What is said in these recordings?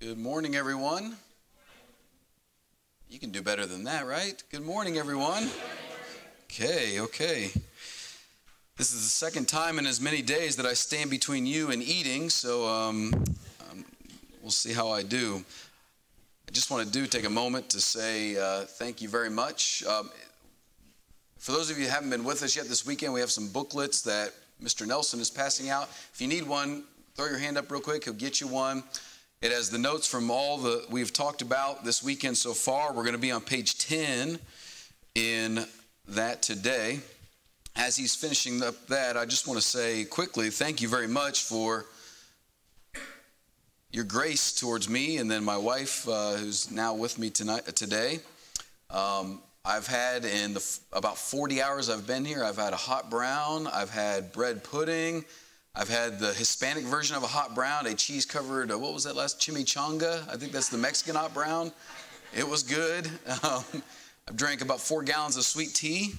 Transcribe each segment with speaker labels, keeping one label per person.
Speaker 1: Good morning, everyone. You can do better than that, right? Good morning, everyone. Okay. This is the second time in as many days that I stand between you and eating, so we'll see how I do. I just want to take a moment to say thank you very much. For those of you who haven't been with us yet this weekend, we have some booklets that Mr. Nelson is passing out. If you need one, throw your hand up real quick. He'll get you one. It has the notes from all that we've talked about this weekend so far. We're going to be on page 10 in that today. As he's finishing up that, I just want to say quickly, thank you very much for your grace towards me and then my wife, who's now with me today. I've had in about 40 hours I've been here, I've had a hot brown, I've had bread pudding, I've had the Hispanic version of a hot brown, a cheese-covered, what was that last? Chimichanga. I think that's the Mexican hot brown. It was good. I've drank about 4 gallons of sweet tea.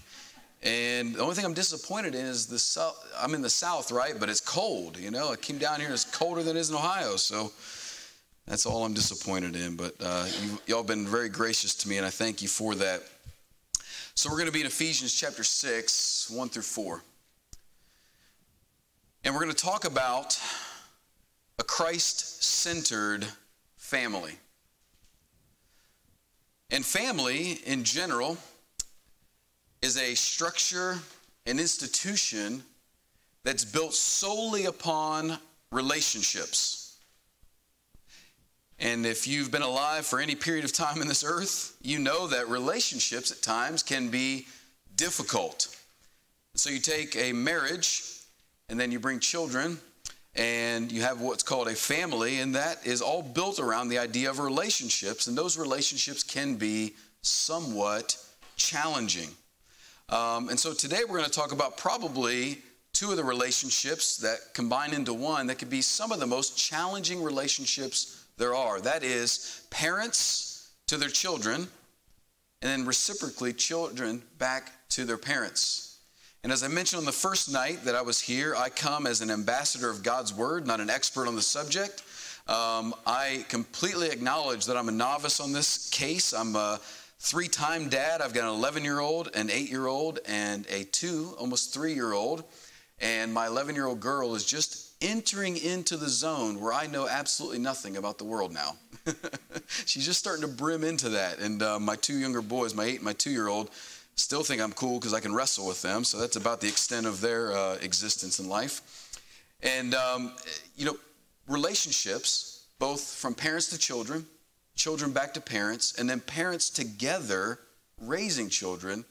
Speaker 1: And the only thing I'm disappointed in is I'm in the South, right? But it's cold, you know. I came down here and it's colder than it is in Ohio. So that's all I'm disappointed in. But y'all been very gracious to me, and I thank you for that. So we're going to be in Ephesians chapter 6, 1 through 4. And we're going to talk about a Christ-centered family. And family, in general, is a structure, an institution that's built solely upon relationships. And if you've been alive for any period of time in this earth, you know that relationships at times can be difficult. So you take a marriage, and then you bring children, and you have what's called a family, and that is all built around the idea of relationships, and those relationships can be somewhat challenging. And so today we're going to talk about probably 2 of the relationships that combine into one that could be some of the most challenging relationships there are. That is parents to their children, and then reciprocally children back to their parents. And as I mentioned on the first night that I was here, I come as an ambassador of God's word, not an expert on the subject. I completely acknowledge that I'm a novice on this case. I'm a 3-time dad. I've got an 11-year-old, an 8-year-old, and a almost 3-year-old. And my 11-year-old girl is just entering into the zone where I know absolutely nothing about the world now. She's just starting to brim into that. And my 2 younger boys, my 8 and my 2-year-old, still think I'm cool because I can wrestle with them. So that's about the extent of their existence in life. And, relationships, both from parents to children, children back to parents, and then parents together raising children,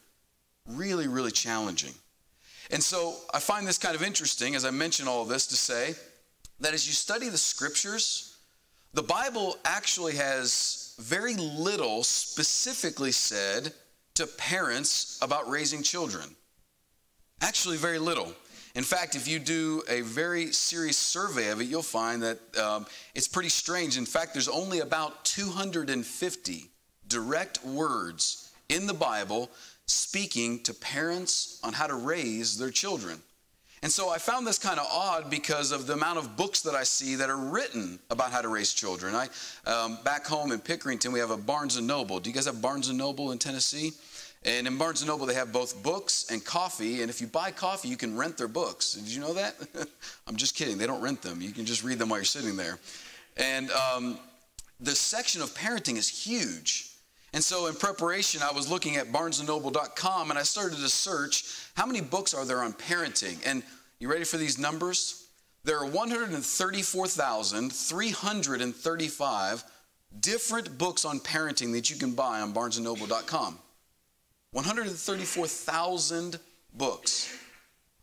Speaker 1: really, really challenging. And so I find this kind of interesting, as I mention all of this, to say that as you study the scriptures, the Bible actually has very little specifically said to parents about raising children. Actually, very little. In fact, if you do a very serious survey of it, you'll find that it's pretty strange. In fact, there's only about 250 direct words in the Bible speaking to parents on how to raise their children. And so I found this kind of odd because of the amount of books that I see that are written about how to raise children. Back home in Pickerington, we have a Barnes & Noble. Do you guys have Barnes & Noble in Tennessee? And in Barnes & Noble, they have both books and coffee. And if you buy coffee, you can rent their books. Did you know that? I'm just kidding. They don't rent them. You can just read them while you're sitting there. And the section of parenting is huge. And so in preparation, I was looking at barnesandnoble.com, and I started to search how many books are there on parenting. And you ready for these numbers? There are 134,335 different books on parenting that you can buy on barnesandnoble.com. 134,000 books.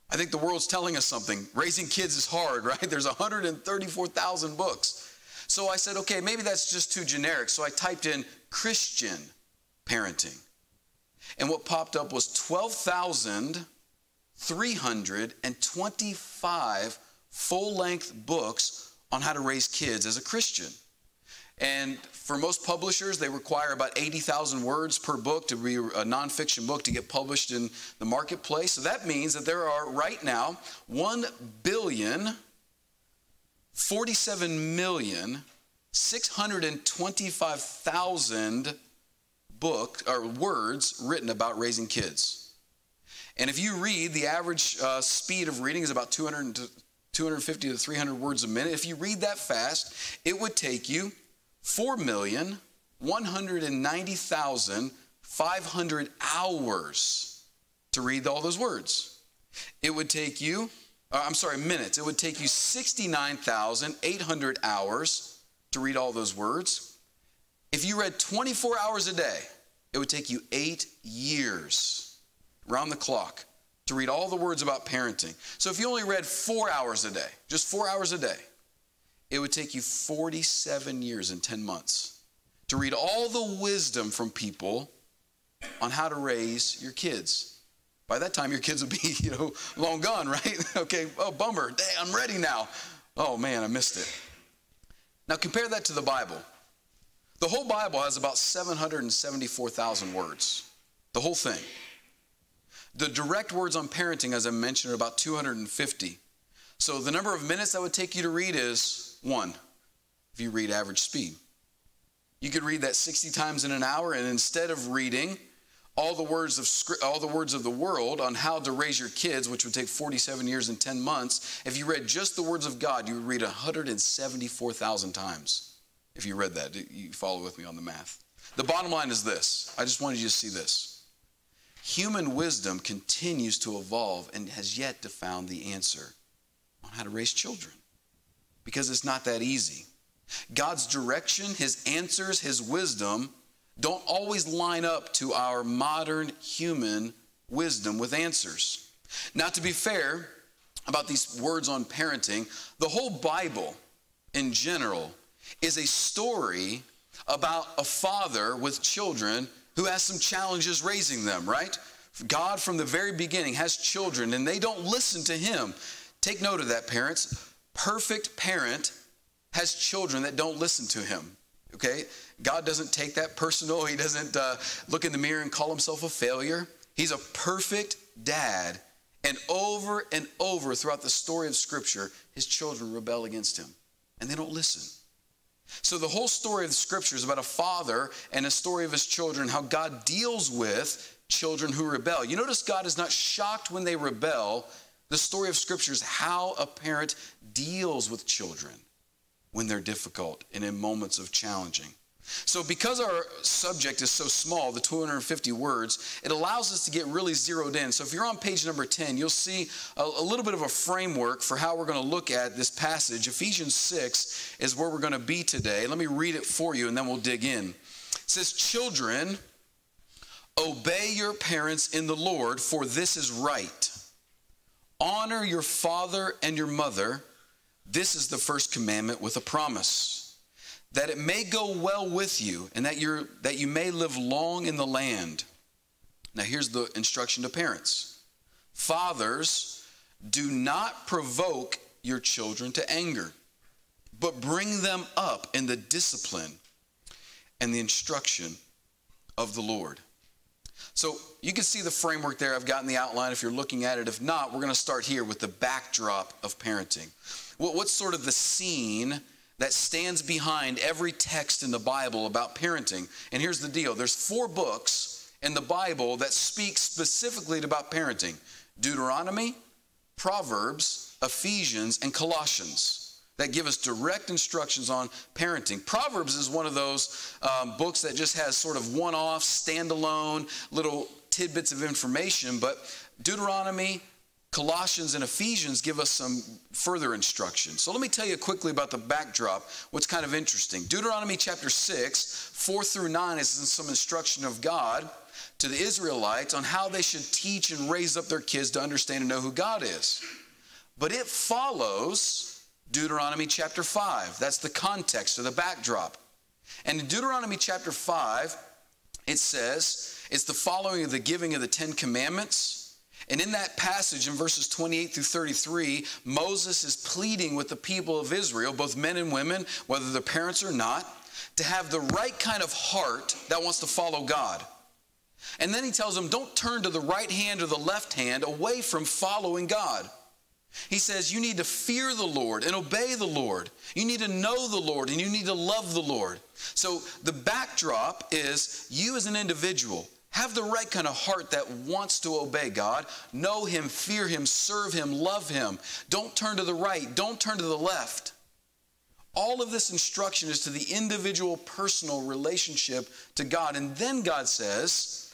Speaker 1: I think the world's telling us something. Raising kids is hard, right? There's 134,000 books. So I said, okay, maybe that's just too generic. So I typed in Christian parenting. And what popped up was 12,325 full-length books on how to raise kids as a Christian. And for most publishers, they require about 80,000 words per book to be a nonfiction book to get published in the marketplace. So that means that there are right now 1,047,000,000 625,000 words written about raising kids. And if you read, the average speed of reading is about 250 to 300 words a minute. If you read that fast, it would take you 4,190,500 hours to read all those words. It would take you, minutes. It would take you 69,800 hours to read all those words. If you read 24 hours a day, it would take you 8 years, round the clock, to read all the words about parenting. So if you only read 4 hours a day, just 4 hours a day, it would take you 47 years and 10 months to read all the wisdom from people on how to raise your kids. By that time, your kids will be, long gone, right? Okay, oh, bummer. Dang, I'm ready now. Oh, man, I missed it. Now, compare that to the Bible. The whole Bible has about 774,000 words. The whole thing. The direct words on parenting, as I mentioned, are about 250. So the number of minutes that would take you to read is 1, if you read average speed. You could read that 60 times in an hour, and instead of reading all the words of the world on how to raise your kids, which would take 47 years and 10 months, if you read just the words of God, you would read 174,000 times. If you read that, you follow with me on the math. The bottom line is this. I just wanted you to see this. Human wisdom continues to evolve and has yet to find the answer on how to raise children, because it's not that easy. God's direction, his answers, his wisdom don't always line up to our modern human wisdom with answers. Now, to be fair about these words on parenting, the whole Bible in general is a story about a father with children who has some challenges raising them, right? God from the very beginning has children and they don't listen to him. Take note of that, parents. Perfect parent has children that don't listen to him. Okay? God doesn't take that personal. He doesn't look in the mirror and call himself a failure. He's a perfect dad. And over throughout the story of Scripture, his children rebel against him. And they don't listen. So the whole story of the Scripture is about a father and a story of his children, how God deals with children who rebel. You notice God is not shocked when they rebel. The story of Scripture is how a parent deals with children when they're difficult and in moments of challenging. So because our subject is so small, the 250 words, it allows us to get really zeroed in. So if you're on page number 10, you'll see a little bit of a framework for how we're going to look at this passage. Ephesians 6 is where we're going to be today. Let me read it for you and then we'll dig in. It says, "Children, obey your parents in the Lord, for this is right. Honor your father and your mother. This is the first commandment with a promise, that it may go well with you and that you may live long in the land." Now here's the instruction to parents. "Fathers, do not provoke your children to anger, but bring them up in the discipline and the instruction of the Lord." So you can see the framework there. I've gotten the outline if you're looking at it. If not, we're going to start here with the backdrop of parenting. What's sort of the scene that stands behind every text in the Bible about parenting? And here's the deal. There's 4 books in the Bible that speak specifically about parenting: Deuteronomy, Proverbs, Ephesians, and Colossians, that give us direct instructions on parenting. Proverbs is one of those books that just has sort of one-off, standalone little tidbits of information, but Deuteronomy, Colossians, and Ephesians give us some further instruction. So let me tell you quickly about the backdrop, what's kind of interesting. Deuteronomy chapter 6, 4 through 9 is some instruction of God to the Israelites on how they should teach and raise up their kids to understand and know who God is. But it follows Deuteronomy chapter 5. That's the context or the backdrop. And in Deuteronomy chapter 5, it says, it's the following of the giving of the 10 Commandments. And in that passage, in verses 28 through 33, Moses is pleading with the people of Israel, both men and women, whether they're parents or not, to have the right kind of heart that wants to follow God. And then he tells them, don't turn to the right hand or the left hand away from following God. He says you need to fear the Lord and obey the Lord. You need to know the Lord and you need to love the Lord. So the backdrop is you as an individual have the right kind of heart that wants to obey God. Know him, fear him, serve him, love him. Don't turn to the right. Don't turn to the left. All of this instruction is to the individual personal relationship to God. And then God says,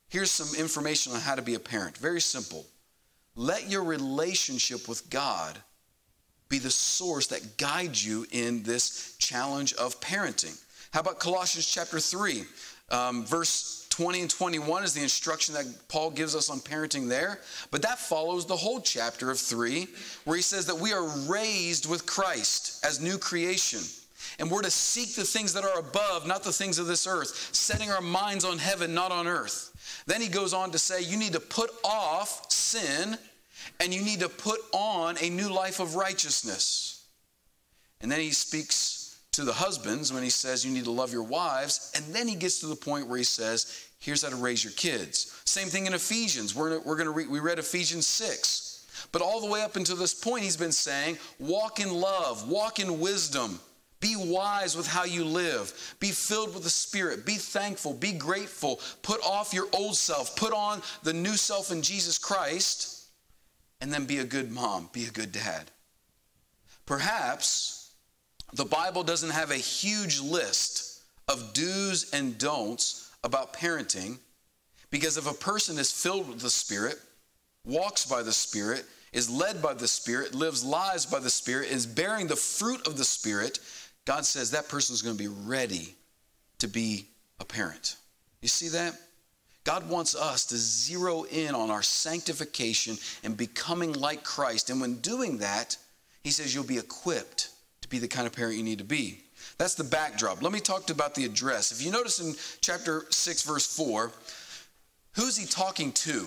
Speaker 1: here's some information on how to be a parent. Very simple. Let your relationship with God be the source that guides you in this challenge of parenting. How about Colossians chapter 3, verse 20 and 21 is the instruction that Paul gives us on parenting there. But that follows the whole chapter of 3, where he says that we are raised with Christ as new creation. And we're to seek the things that are above, not the things of this earth, setting our minds on heaven, not on earth. Then he goes on to say you need to put off sin and you need to put on a new life of righteousness. And then he speaks to the husbands when he says you need to love your wives. And then he gets to the point where he says, here's how to raise your kids. Same thing in Ephesians. We read Ephesians 6. But all the way up until this point, he's been saying, walk in love, walk in wisdom. Be wise with how you live. Be filled with the Spirit. Be thankful. Be grateful. Put off your old self. Put on the new self in Jesus Christ. And then be a good mom. Be a good dad. Perhaps the Bible doesn't have a huge list of do's and don'ts about parenting, because if a person is filled with the Spirit, walks by the Spirit, is led by the Spirit, lives lives by the Spirit, is bearing the fruit of the Spirit, God says that person is going to be ready to be a parent. You see that? God wants us to zero in on our sanctification and becoming like Christ. And when doing that, he says you'll be equipped to be the kind of parent you need to be. That's the backdrop. Let me talk about the address. If you notice in chapter 6, verse 4, who's he talking to?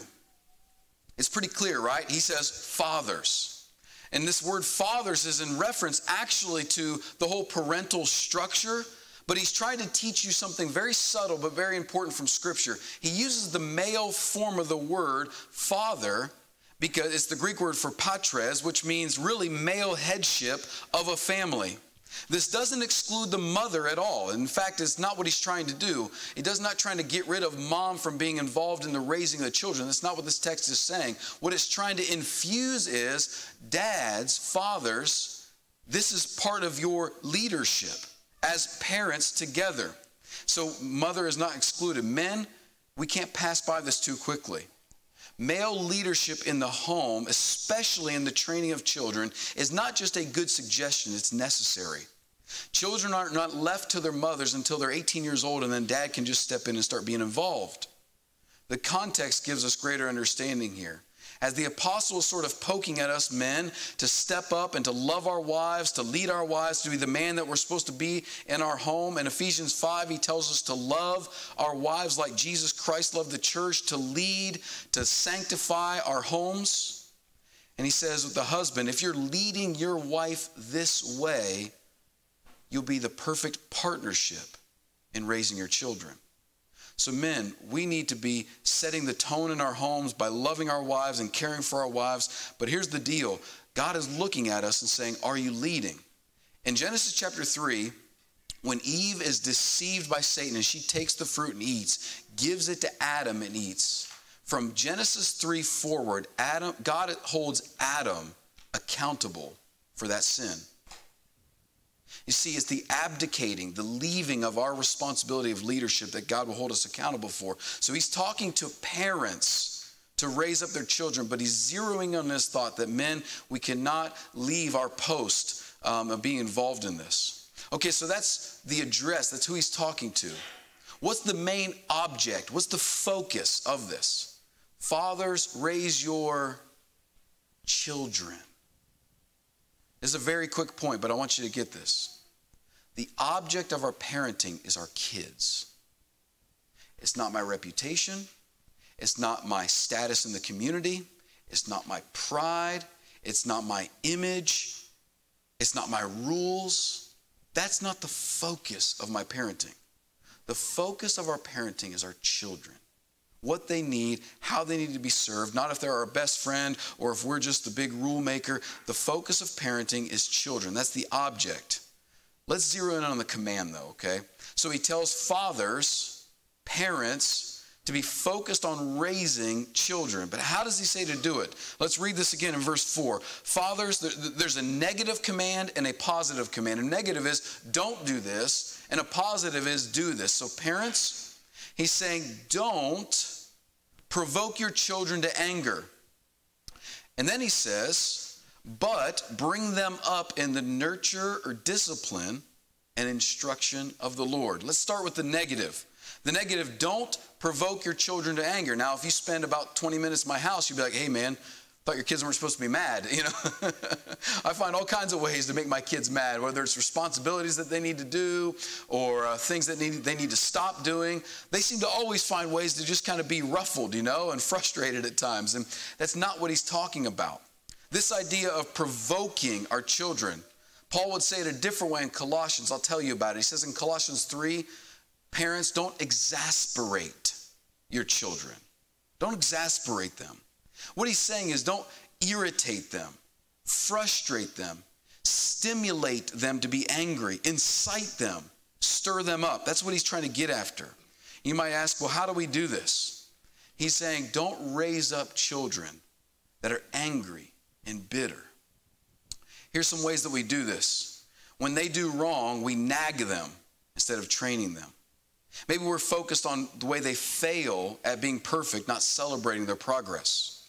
Speaker 1: It's pretty clear, right? He says fathers. And this word fathers is in reference actually to the whole parental structure, but he's trying to teach you something very subtle but very important from Scripture. He uses the male form of the word father because it's the Greek word for patres, which means really male headship of a family. This doesn't exclude the mother at all. In fact, it's not what he's trying to do. He does not trying to get rid of mom from being involved in the raising of the children. That's not what this text is saying. What it's trying to infuse is dads, fathers, this is part of your leadership as parents together. So mother is not excluded. Men, we can't pass by this too quickly. Male leadership in the home, especially in the training of children, is not just a good suggestion, it's necessary. Children are not left to their mothers until they're 18 years old, and then dad can just step in and start being involved. The context gives us greater understanding here. As the apostle is sort of poking at us men to step up and to love our wives, to lead our wives, to be the man that we're supposed to be in our home. In Ephesians 5, he tells us to love our wives like Jesus Christ loved the church, to lead, to sanctify our homes. And he says with the husband, if you're leading your wife this way, you'll be the perfect partnership in raising your children. So men, we need to be setting the tone in our homes by loving our wives and caring for our wives. But here's the deal. God is looking at us and saying, are you leading? In Genesis chapter 3, when Eve is deceived by Satan and she takes the fruit and eats, gives it to Adam and eats. From Genesis 3 forward, God holds Adam accountable for that sin. You see, it's the abdicating, the leaving of our responsibility of leadership that God will hold us accountable for. So he's talking to parents to raise up their children, but he's zeroing on this thought that men, we cannot leave our post of being involved in this. Okay, so that's the address. That's who he's talking to. What's the main object? What's the focus of this? Fathers, raise your children. This is a very quick point, but I want you to get this. The object of our parenting is our kids. It's not my reputation. It's not my status in the community. It's not my pride. It's not my image. It's not my rules. That's not the focus of my parenting. The focus of our parenting is our children. what they need, how they need to be served, not if they're our best friend or if we're just the big rule maker. The focus of parenting is children. That's the object. Let's zero in on the command though, okay? So he tells fathers, parents, to be focused on raising children. But how does he say to do it? Let's read this again in verse 4. Fathers, there's a negative command and a positive command. A negative is don't do this, and a positive is do this. So parents, he's saying don't provoke your children to anger. And then he says, but bring them up in the nurture or discipline and instruction of the Lord. Let's start with the negative. The negative, don't provoke your children to anger. Now, if you spend about 20 minutes in my house, you'd be like, hey, man, thought your kids weren't supposed to be mad. You know, I find all kinds of ways to make my kids mad, whether it's responsibilities that they need to do or things that they need to stop doing. They seem to always find ways to just kind of be ruffled, you know, and frustrated at times. And that's not what he's talking about. This idea of provoking our children, Paul would say it a different way in Colossians. I'll tell you about it. He says in Colossians 3, parents, don't exasperate your children. Don't exasperate them. What he's saying is don't irritate them, frustrate them, stimulate them to be angry, incite them, stir them up. That's what he's trying to get after. You might ask, well, how do we do this? He's saying don't raise up children that are angry and bitter. Here's some ways that we do this. When they do wrong, we nag them instead of training them. Maybe we're focused on the way they fail at being perfect, not celebrating their progress.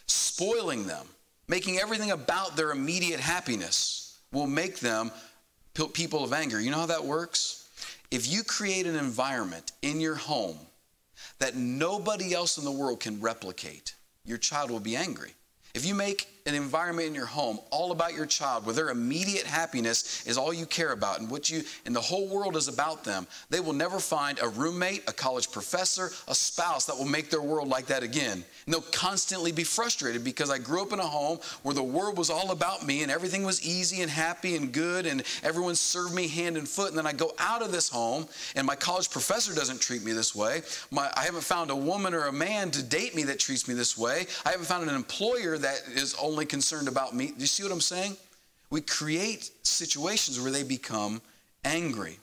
Speaker 1: Spoiling them, making everything about their immediate happiness will make them people of anger. You know how that works? If you create an environment in your home that nobody else in the world can replicate, your child will be angry. If you make an environment in your home all about your child where their immediate happiness is all you care about and the whole world is about them, they will never find a roommate, a college professor, a spouse that will make their world like that again. And they'll constantly be frustrated because I grew up in a home where the world was all about me and everything was easy and happy and good and everyone served me hand and foot. And then I go out of this home and my college professor doesn't treat me this way. I haven't found a woman or a man to date me that treats me this way. I haven't found an employer that is only concerned about me. Do you see what I'm saying? We create situations where they become angry.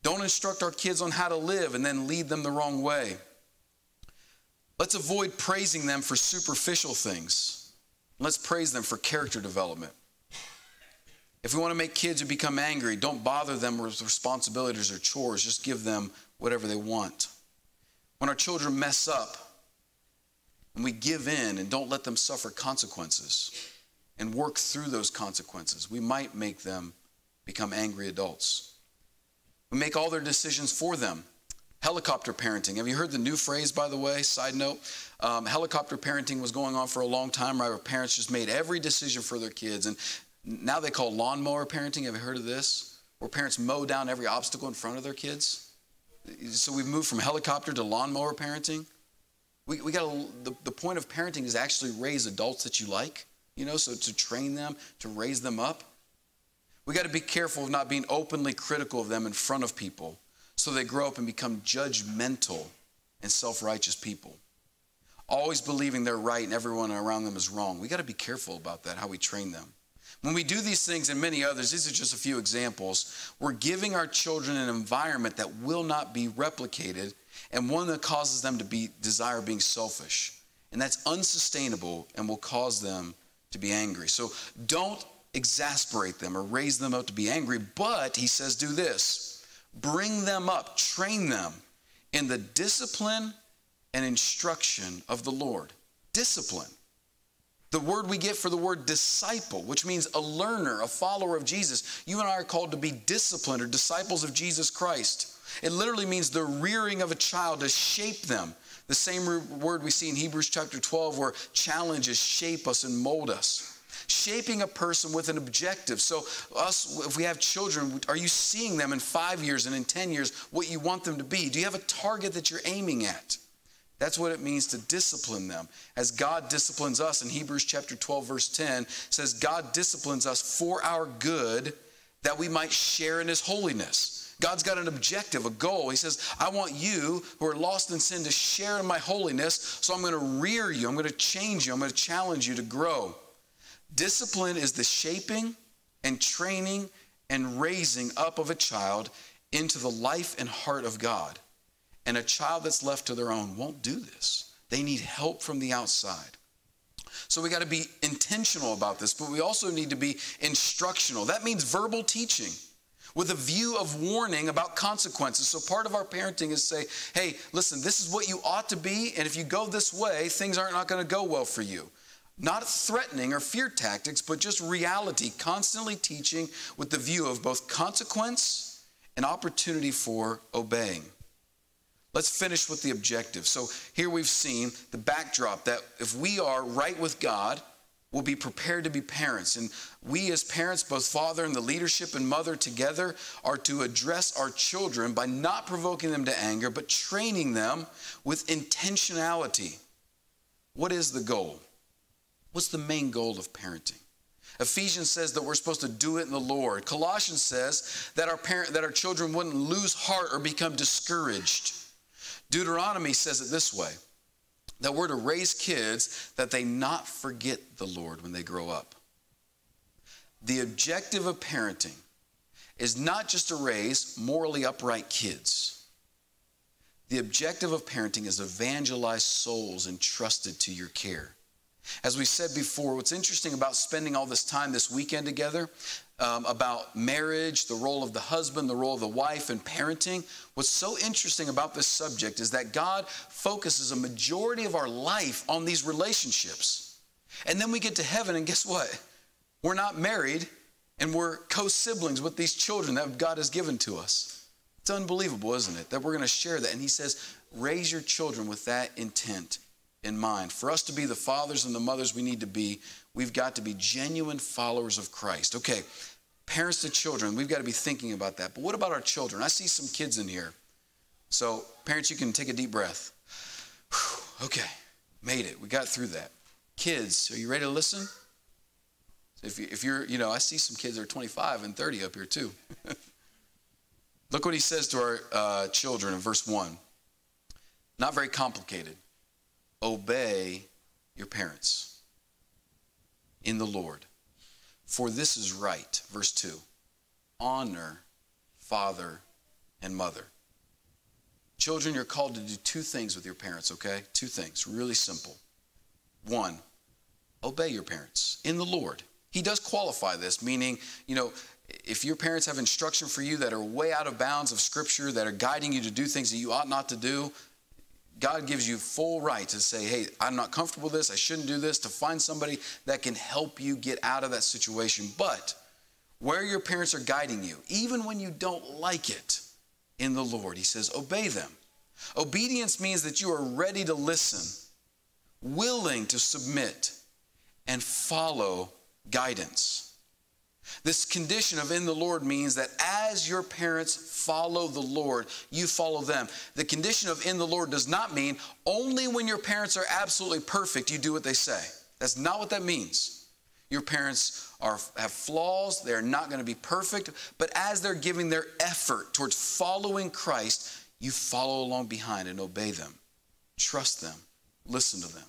Speaker 1: Don't instruct our kids on how to live and then lead them the wrong way. Let's avoid praising them for superficial things. Let's praise them for character development. If we want to make kids who become angry, don't bother them with responsibilities or chores. Just give them whatever they want. When our children mess up, and we give in and don't let them suffer consequences and work through those consequences, we might make them become angry adults. We make all their decisions for them. Helicopter parenting. Have you heard the new phrase, by the way? Side note, helicopter parenting was going on for a long time, right? Where parents just made every decision for their kids. And now they call lawnmower parenting. Have you heard of this? Where parents mow down every obstacle in front of their kids. So we've moved from helicopter to lawnmower parenting. The point of parenting is actually raise adults that you like, you know, so to train them, to raise them up. We got to be careful of not being openly critical of them in front of people so they grow up and become judgmental and self-righteous people. Always believing they're right and everyone around them is wrong. We got to be careful about that, how we train them. When we do these things and many others, these are just a few examples, we're giving our children an environment that will not be replicated and one that causes them to desire being selfish. And that's unsustainable and will cause them to be angry. So don't exasperate them or raise them up to be angry, but he says do this. Bring them up, train them in the discipline and instruction of the Lord. Discipline. The word we get for the word disciple, which means a learner, a follower of Jesus. You and I are called to be disciplined or disciples of Jesus Christ. It literally means the rearing of a child to shape them. The same word we see in Hebrews chapter 12 where challenges shape us and mold us. Shaping a person with an objective. So us, if we have children, are you seeing them in 5 years and in 10 years what you want them to be? Do you have a target that you're aiming at? That's what it means to discipline them. As God disciplines us in Hebrews chapter 12 verse 10 says God disciplines us for our good that we might share in his holiness. God's got an objective, a goal. He says, I want you who are lost in sin to share in my holiness, so I'm going to rear you. I'm going to change you. I'm going to challenge you to grow. Discipline is the shaping and training and raising up of a child into the life and heart of God. And a child that's left to their own won't do this. They need help from the outside. So we got to be intentional about this, but we also need to be instructional. That means verbal teaching with a view of warning about consequences. So part of our parenting is say, hey, listen, this is what you ought to be, and if you go this way, things aren't not going to go well for you. Not threatening or fear tactics, but just reality, constantly teaching with the view of both consequence and opportunity for obeying. Let's finish with the objective. So here we've seen the backdrop that if we are right with God, we'll be prepared to be parents. And we as parents, both father and the leadership and mother together, are to address our children by not provoking them to anger, but training them with intentionality. What is the goal? What's the main goal of parenting? Ephesians says that we're supposed to do it in the Lord. Colossians says that our children wouldn't lose heart or become discouraged. Deuteronomy says it this way, that we're to raise kids that they not forget the Lord when they grow up. The objective of parenting is not just to raise morally upright kids. The objective of parenting is to evangelize souls entrusted to your care. As we said before, what's interesting about spending all this time this weekend together, about marriage, the role of the husband, the role of the wife, and parenting, what's so interesting about this subject is that God focuses a majority of our life on these relationships. And then we get to heaven, and guess what? We're not married, and we're co-siblings with these children that God has given to us. It's unbelievable, isn't it? That we're going to share that. And he says, raise your children with that intent in mind. For us to be the fathers and the mothers we need to be, we've got to be genuine followers of Christ. Okay, parents to children, we've got to be thinking about that. But what about our children? I see some kids in here. So parents, you can take a deep breath. Whew, okay, made it. We got through that. Kids, are you ready to listen? If you're, I see some kids that are 25 and 30 up here too. Look what he says to our children in verse 1. Not very complicated. Obey your parents in the Lord, for this is right. Verse 2, honor father and mother. Children, you're called to do two things with your parents, okay? Two things, really simple. One, obey your parents in the Lord. He does qualify this, meaning, if your parents have instruction for you that are way out of bounds of Scripture, that are guiding you to do things that you ought not to do, God gives you full right to say, hey, I'm not comfortable with this, I shouldn't do this, to find somebody that can help you get out of that situation. But where your parents are guiding you, even when you don't like it, in the Lord, he says, obey them. Obedience means that you are ready to listen, willing to submit, and follow guidance. This condition of in the Lord means that as your parents follow the Lord, you follow them. The condition of in the Lord does not mean only when your parents are absolutely perfect, you do what they say. That's not what that means. Your parents have flaws. They're not going to be perfect. But as they're giving their effort towards following Christ, you follow along behind and obey them. Trust them. Listen to them.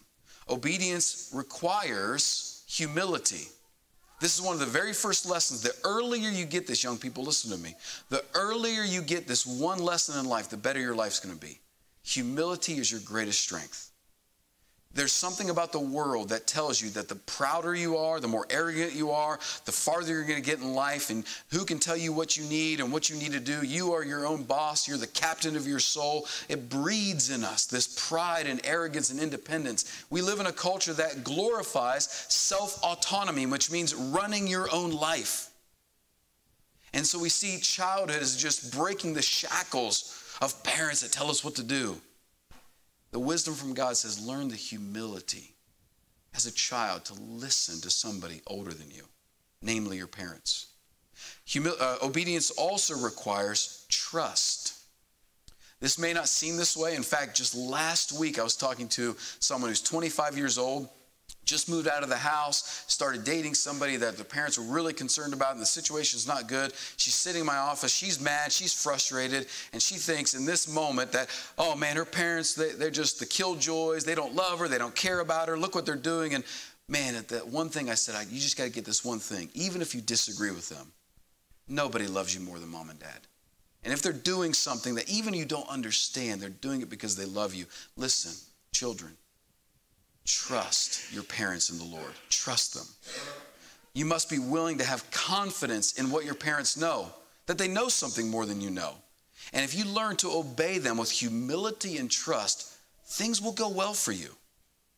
Speaker 1: Obedience requires humility. This is one of the very first lessons. The earlier you get this, young people, listen to me. The earlier you get this one lesson in life, the better your life's going to be. Humility is your greatest strength. There's something about the world that tells you that the prouder you are, the more arrogant you are, the farther you're going to get in life, and who can tell you what you need and what you need to do. You are your own boss. You're the captain of your soul. It breeds in us this pride and arrogance and independence. We live in a culture that glorifies self-autonomy, which means running your own life. And so we see childhood as just breaking the shackles of parents that tell us what to do. The wisdom from God says, learn the humility as a child to listen to somebody older than you, namely your parents. Obedience also requires trust. This may not seem this way. In fact, just last week I was talking to someone who's 25 years old, just moved out of the house, started dating somebody that the parents were really concerned about, and the situation's not good. She's sitting in my office. She's mad. She's frustrated. And she thinks in this moment that, oh, man, her parents, they're just the killjoys. They don't love her. They don't care about her. Look what they're doing. And, man, at that one thing I said, you just got to get this one thing. Even if you disagree with them, nobody loves you more than mom and dad. And if they're doing something that even you don't understand, they're doing it because they love you. Listen, children. Trust your parents in the Lord. Trust them. You must be willing to have confidence in what your parents know, that they know something more than you know. And if you learn to obey them with humility and trust, things will go well for you.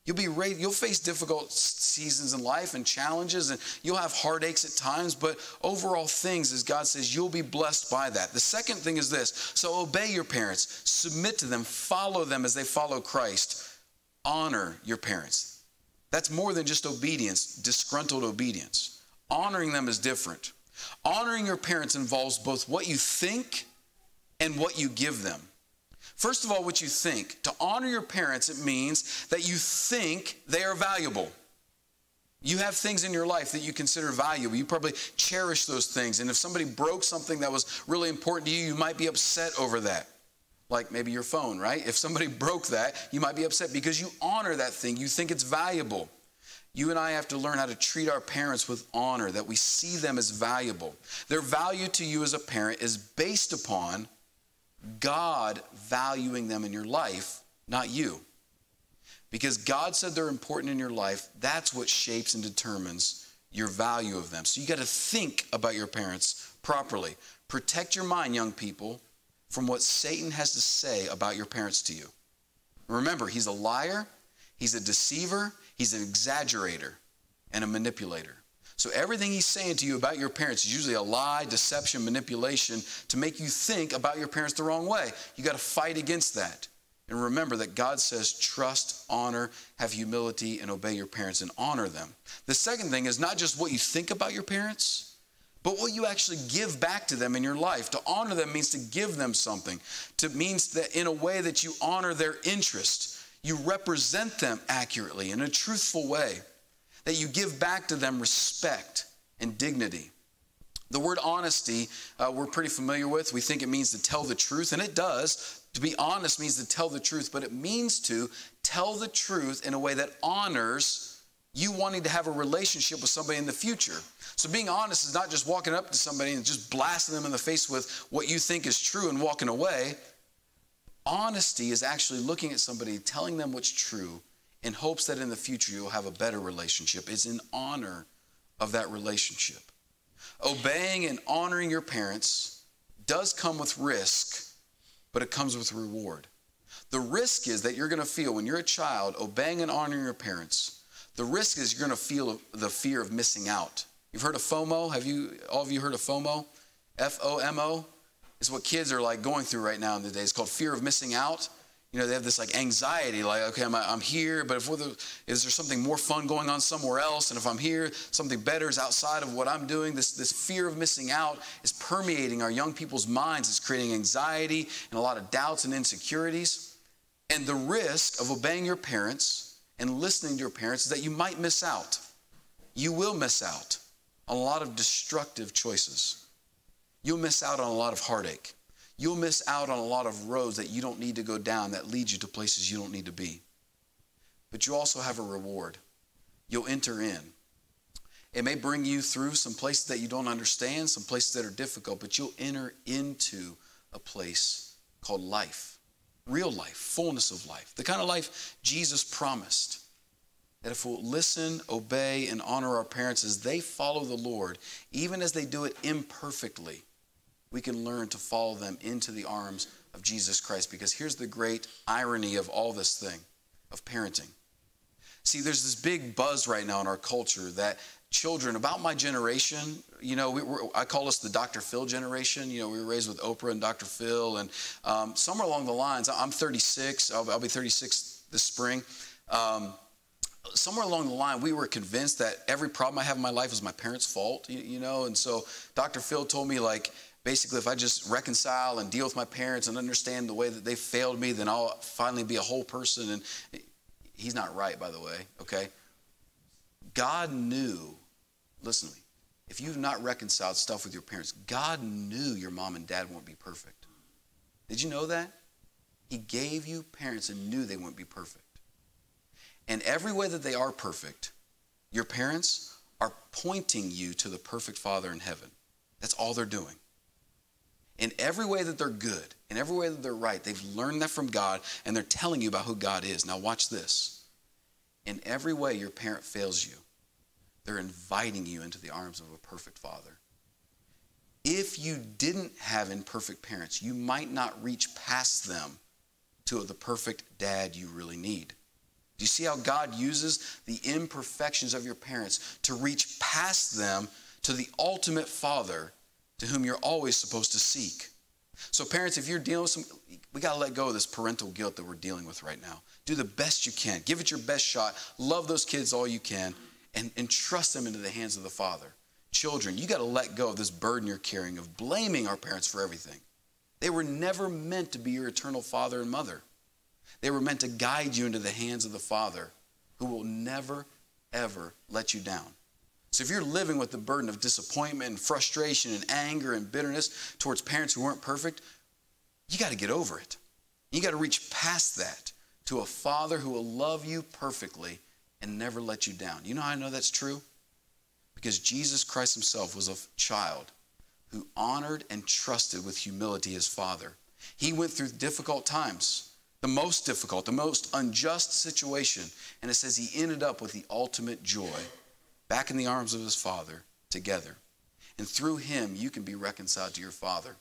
Speaker 1: You'll face difficult seasons in life and challenges, and you'll have heartaches at times, but overall things, as God says, you'll be blessed by that. The second thing is this. So obey your parents. Submit to them. Follow them as they follow Christ. Honor your parents. That's more than just obedience, disgruntled obedience. Honoring them is different. Honoring your parents involves both what you think and what you give them. First of all, what you think. To honor your parents, it means that you think they are valuable. You have things in your life that you consider valuable. You probably cherish those things. And if somebody broke something that was really important to you, you might be upset over that. Like maybe your phone, right? If somebody broke that, you might be upset because you honor that thing. You think it's valuable. You and I have to learn how to treat our parents with honor, that we see them as valuable. Their value to you as a parent is based upon God valuing them in your life, not you. Because God said they're important in your life, that's what shapes and determines your value of them. So you got to think about your parents properly. Protect your mind, young people, from what Satan has to say about your parents to you. Remember, he's a liar, he's a deceiver, he's an exaggerator, and a manipulator. So everything he's saying to you about your parents is usually a lie, deception, manipulation to make you think about your parents the wrong way. You got to fight against that. And remember that God says trust, honor, have humility, and obey your parents and honor them. The second thing is not just what you think about your parents, but what you actually give back to them in your life. To honor them means to give them something. It means that in a way that you honor their interest. You represent them accurately in a truthful way. That you give back to them respect and dignity. The word honesty, we're pretty familiar with. We think it means to tell the truth, and it does. To be honest means to tell the truth, but it means to tell the truth in a way that honors you wanting to have a relationship with somebody in the future. So being honest is not just walking up to somebody and just blasting them in the face with what you think is true and walking away. Honesty is actually looking at somebody, telling them what's true in hopes that in the future you'll have a better relationship. It's in honor of that relationship. Obeying and honoring your parents does come with risk, but it comes with reward. The risk is that you're going to feel when you're a child obeying and honoring your parents, the risk is you're going to feel the fear of missing out. You've heard of FOMO? All of you heard of FOMO? F-O-M-O? It's what kids are like going through right now in the day. It's called fear of missing out. You know, they have this like anxiety, like, okay, I'm here, but is there something more fun going on somewhere else? And if I'm here, something better is outside of what I'm doing. This fear of missing out is permeating our young people's minds. It's creating anxiety and a lot of doubts and insecurities. And the risk of obeying your parents and listening to your parents is that you might miss out. You will miss out on a lot of destructive choices. You'll miss out on a lot of heartache. You'll miss out on a lot of roads that you don't need to go down that lead you to places you don't need to be. But you also have a reward. You'll enter in. It may bring you through some places that you don't understand, some places that are difficult, but you'll enter into a place called life. Real life, fullness of life. The kind of life Jesus promised. That if we'll listen, obey, and honor our parents as they follow the Lord, even as they do it imperfectly, we can learn to follow them into the arms of Jesus Christ. Because here's the great irony of all this thing, of parenting. See, there's this big buzz right now in our culture that children, about my generation, you know, I call us the Dr. Phil generation. You know, we were raised with Oprah and Dr. Phil. And somewhere along the lines, I'm 36. I'll be 36 this spring. Somewhere along the line, we were convinced that every problem I have in my life is my parents' fault, you know. And so Dr. Phil told me, like, basically, if I just reconcile and deal with my parents and understand the way that they failed me, then I'll finally be a whole person. And he's not right, by the way, okay? God knew, listen to me, if you've not reconciled stuff with your parents, God knew your mom and dad won't be perfect. Did you know that? He gave you parents and knew they wouldn't be perfect. And every way that they are perfect, your parents are pointing you to the perfect Father in heaven. That's all they're doing. In every way that they're good, in every way that they're right, they've learned that from God, and they're telling you about who God is. Now watch this. In every way your parent fails you, they're inviting you into the arms of a perfect Father. If you didn't have imperfect parents, you might not reach past them to the perfect dad you really need. Do you see how God uses the imperfections of your parents to reach past them to the ultimate Father to whom you're always supposed to seek? So parents, if you're dealing with we got to let go of this parental guilt that we're dealing with right now. Do the best you can. Give it your best shot. Love those kids all you can, and trust them into the hands of the Father. Children, you got to let go of this burden you're carrying of blaming our parents for everything. They were never meant to be your eternal father and mother. They were meant to guide you into the hands of the Father, who will never, ever let you down. So if you're living with the burden of disappointment and frustration and anger and bitterness towards parents who weren't perfect, you got to get over it. You got to reach past that to a Father who will love you perfectly and never let you down. You know how I know that's true? Because Jesus Christ himself was a child who honored and trusted with humility his Father. He went through difficult times, the most difficult, the most unjust situation, and it says he ended up with the ultimate joy, back in the arms of his Father together. And through him, you can be reconciled to your Father.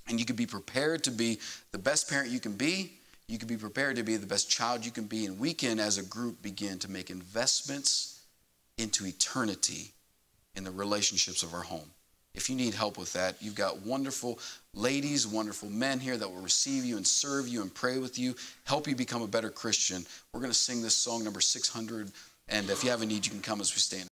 Speaker 1: And you can be prepared to be the best parent you can be. You can be prepared to be the best child you can be. And we can, as a group, begin to make investments into eternity in the relationships of our home. If you need help with that, you've got wonderful ladies, wonderful men here that will receive you and serve you and pray with you, help you become a better Christian. We're going to sing this song, number 600. And if you have a need, you can come as we stand.